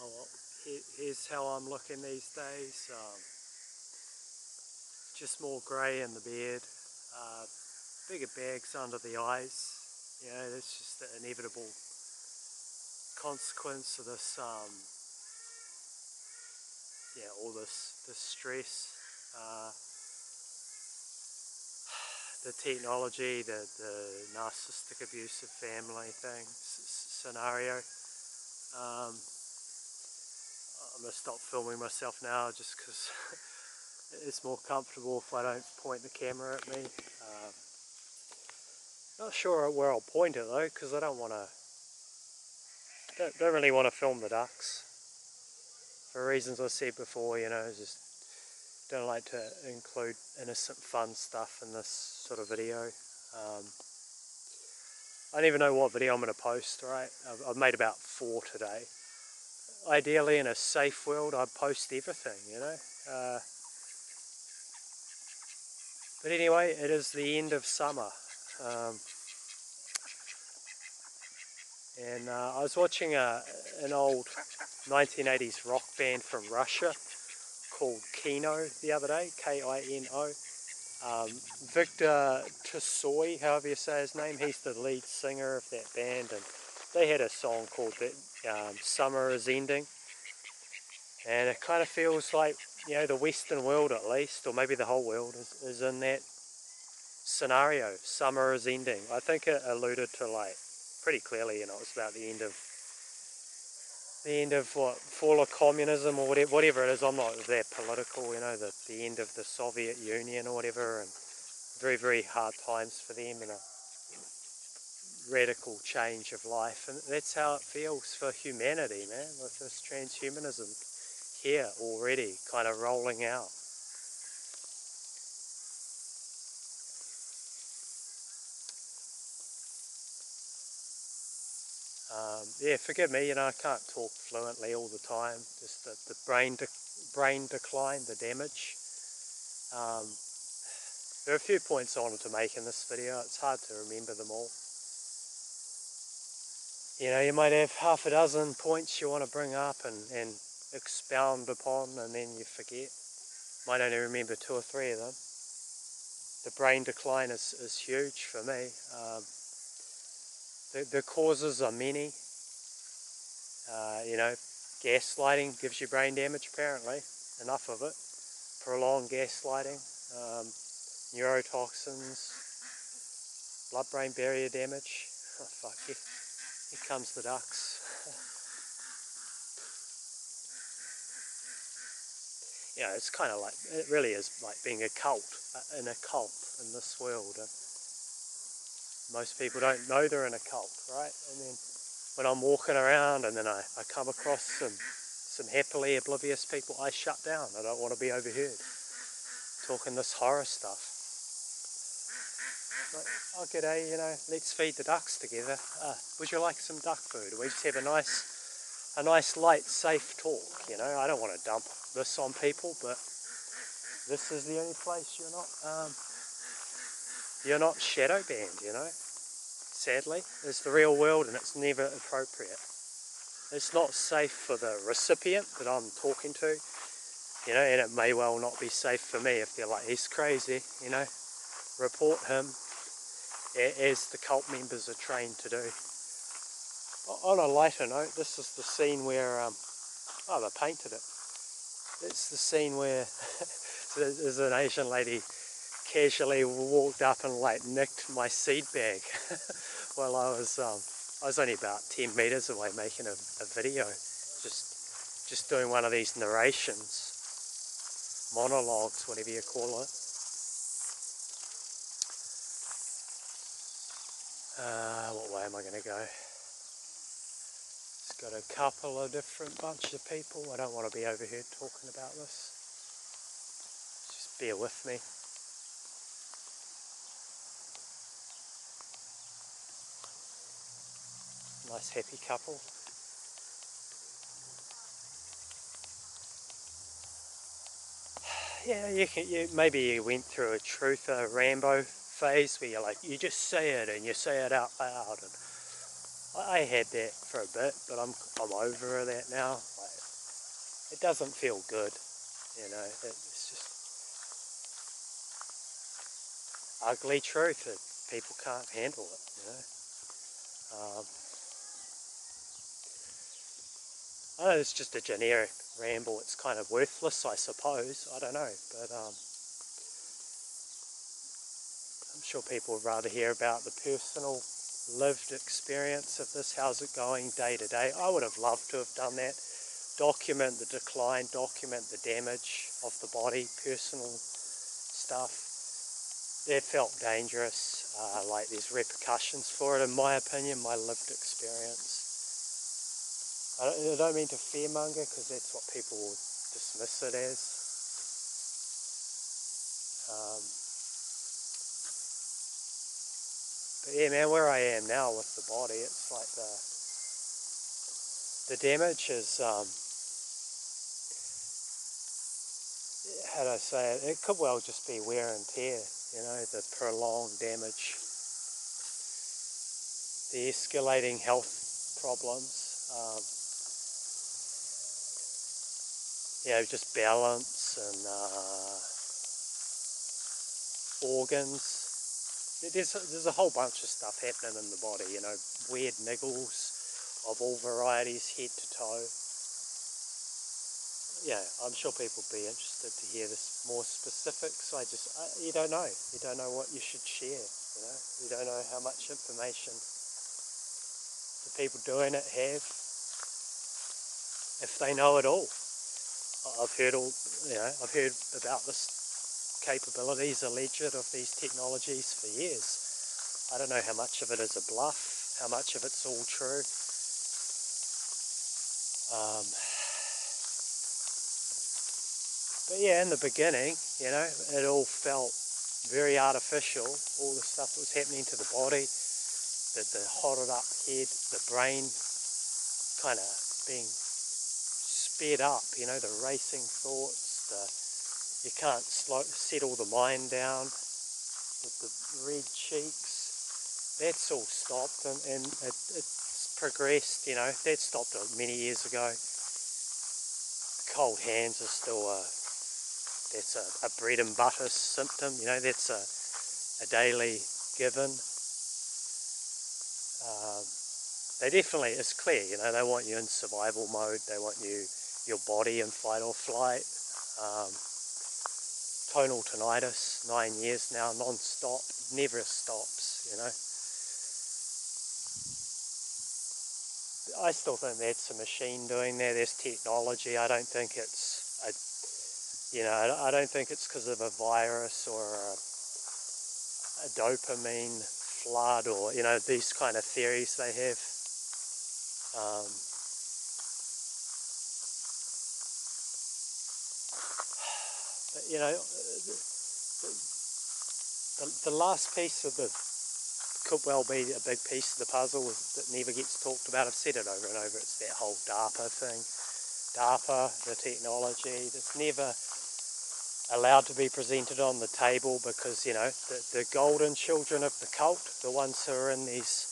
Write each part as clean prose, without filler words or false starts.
well, here's how I'm looking these days. Just more grey in the beard, bigger bags under the eyes. You know, that's just the inevitable consequence of this, yeah, all this stress, the technology, the narcissistic abusive family thing, scenario. I'm going to stop filming myself now just because it's more comfortable if I don't point the camera at me. Not sure where I'll point it though, because I don't really want to film the ducks. For reasons I said before, you know, just don't like to include innocent fun stuff in this sort of video. I don't even know what video I'm going to post, right? I've made about 4 today. Ideally, in a safe world, I'd post everything, you know. But anyway, it is the end of summer. And I was watching an old 1980s rock band from Russia called Kino the other day, K-I-N-O. Victor Tsoy, however you say his name, he's the lead singer of that band, and they had a song called Summer is Ending. And it kind of feels like, you know, the Western world at least, or maybe the whole world, is in that scenario. Summer is ending. I think it alluded to, like, pretty clearly, you know, it's about the end of what, fall of communism or whatever it is. I'm not that political, you know, the end of the Soviet Union or whatever, and very, very hard times for them and a radical change of life. And that's how it feels for humanity, man, with this transhumanism here already kind of rolling out. Yeah, forgive me, you know, I can't talk fluently all the time, just the brain decline, the damage. There are a few points I wanted to make in this video. It's hard to remember them all. You know, you might have half a dozen points you want to bring up and expound upon, and then you forget. Might only remember 2 or 3 of them. The brain decline is huge for me. The causes are many. You know, gaslighting gives you brain damage apparently, enough of it. Prolonged gaslighting, neurotoxins, blood-brain barrier damage. Oh fuck, here comes the ducks. You know, it's kind of like, it really is like being a cult, in a cult in this world. And most people don't know they're in a cult, right? And then when I'm walking around and then I come across some happily oblivious people, I shut down. I don't want to be overheard talking this horror stuff. Like, oh, g'day, you know, let's feed the ducks together. Would you like some duck food? We just have a nice light, safe talk, you know. I don't want to dump this on people, but this is the only place you're not shadow banned, you know. Sadly, it's the real world and it's never appropriate. It's not safe for the recipient that I'm talking to, you know, and it may well not be safe for me if they're like, he's crazy, you know. Report him, as the cult members are trained to do. On a lighter note, this is the scene where, oh, they painted it. It's the scene where there's an Asian lady casually walked up and like nicked my seed bag while I was only about 10 meters away making a video, just doing one of these narrations, monologues, whatever you call it. What way am I going to go? It's got a couple of different bunch of people. I don't want to be overheard talking about this. Just bear with me. Nice happy couple. Yeah, maybe you went through a truther Rambo phase where you're like, you just say it and you say it out loud. And I had that for a bit, but I'm over that now. Like, it doesn't feel good, you know. It's just ugly truth that people can't handle it, you know. I know it's just a generic ramble. It's kind of worthless, I suppose. I don't know, but I'm sure people would rather hear about the personal lived experience of this. How's it going day to day? I would have loved to have done that. Document the decline, document the damage of the body, personal stuff. That felt dangerous, like there's repercussions for it, in my opinion, my lived experience. I don't mean to fearmonger, because that's what people will dismiss it as. But yeah, man, where I am now with the body, it's like the damage is, how do I say it? It could well just be wear and tear, you know, the prolonged damage, the escalating health problems, you know, just balance and organs. There's a whole bunch of stuff happening in the body, you know, weird niggles of all varieties, head to toe. Yeah, I'm sure people will be interested to hear this more specifics. You don't know. You don't know what you should share, you know. You don't know how much information the people doing it have, if they know at all. I've heard about this capabilities alleged of these technologies for years. I don't know how much of it is a bluff, how much of it's all true. But yeah, in the beginning, you know, it all felt very artificial. All the stuff that was happening to the body, the hotted up head, the brain kind of being sped up, you know, the racing thoughts, you can't settle the mind down, with the red cheeks. That's all stopped, and it's progressed, you know. That stopped many years ago. Cold hands are still that's a bread and butter symptom, you know. That's a daily given. They definitely, it's clear, you know, they want you in survival mode, they want your body in fight or flight. Tonal tinnitus, 9 years now, non-stop, never stops, you know. I still think that's a machine doing that. There's technology. I don't think it's I don't think it's because of a virus or a dopamine flood, or, you know, these kind of theories they have. But, you know, the last piece of the could well be a big piece of the puzzle that never gets talked about. I've said it over and over. It's that whole DARPA thing. DARPA, the technology that's never allowed to be presented on the table, because, you know, the golden children of the cult, the ones who are in these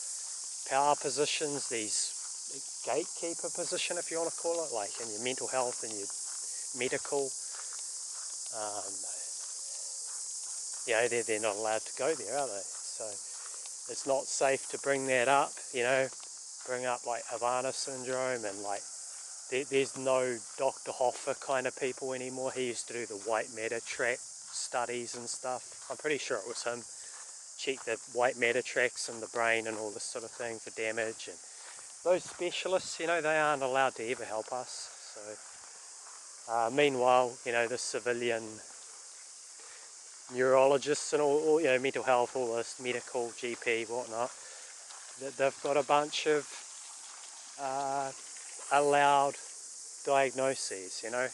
power positions, these gatekeeper position, if you want to call it, like in your mental health and your medical, you know, they're not allowed to go there, are they? So it's not safe to bring that up, you know, bring up like Havana syndrome, and like there's no Dr. Hoffa kind of people anymore. He used to do the white matter track studies and stuff. I'm pretty sure it was him. Check the white matter tracks in the brain and all this sort of thing for damage. And those specialists, you know, they aren't allowed to ever help us. So meanwhile, you know, the civilian neurologists and all, you know, mental health, all this medical, GP, whatnot, they've got a bunch of allowed diagnoses, you know,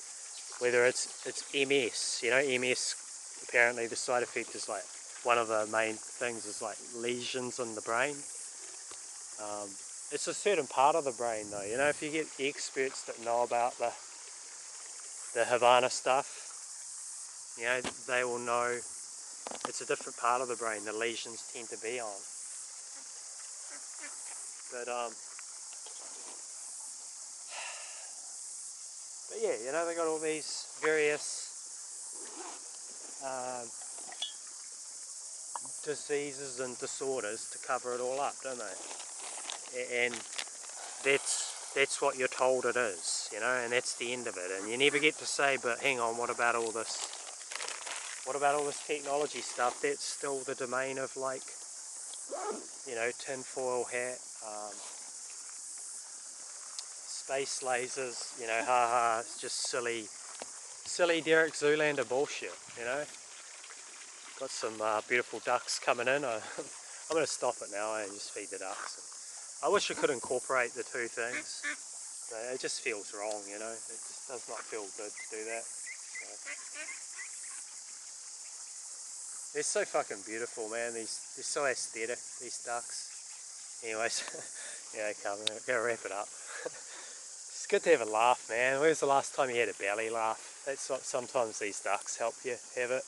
whether it's MS, you know, MS, apparently the side effect is like, one of the main things is like lesions in the brain. It's a certain part of the brain though, you know, if you get experts that know about the Havana stuff, you know, they will know it's a different part of the brain the lesions tend to be on. But yeah, you know, they got all these various diseases and disorders to cover it all up, don't they? And that's what you're told it is, you know, and that's the end of it. And you never get to say, but hang on, what about all this? What about all this technology stuff? That's still the domain of, like, you know, tinfoil hat, space lasers, you know, haha, it's just silly Derek Zoolander bullshit, you know. Got some beautiful ducks coming in. I'm going to stop it now and just feed the ducks. I wish I could incorporate the two things. It just feels wrong, you know. It just does not feel good to do that. So. They're so fucking beautiful, man. They're so aesthetic, these ducks. Anyways, yeah, come on, gotta wrap it up. It's good to have a laugh, man. When was the last time you had a belly laugh? That's what sometimes these ducks help you have it.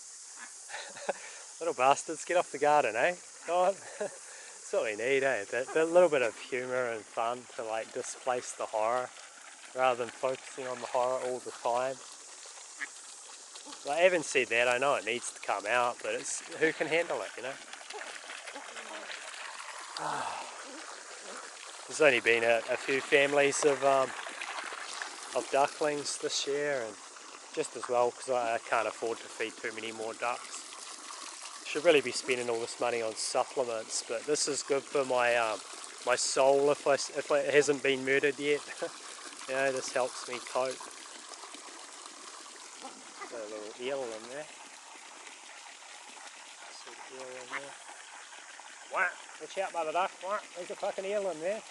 Little bastards, get off the garden, eh? Come on. That's what we need, eh? A little bit of humour and fun to, like, displace the horror rather than focusing on the horror all the time. Like, having said that, I know it needs to come out, but it's who can handle it, you know? There's only been a few families of ducklings this year, and just as well because I can't afford to feed too many more ducks. Should really be spending all this money on supplements, but this is good for my my soul if it hasn't been murdered yet. You know, this helps me cope. Got a little eel in there. See the eel in there. Wah! Watch out, mother duck! Wah! There's a fucking eel in there.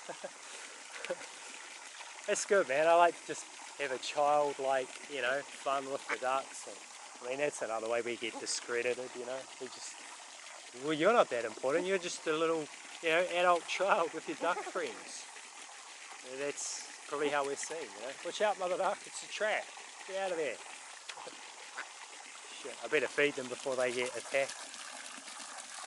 It's good, man. I like to just have a childlike, you know, fun with the ducks. And, I mean, that's another way we get discredited, you know. We just, well, you're not that important. You're just a little, you know, adult child with your duck friends. Yeah, that's probably how we're seen, you know. Watch out, mother duck. It's a trap. Get out of there. Shit, I better feed them before they get attacked.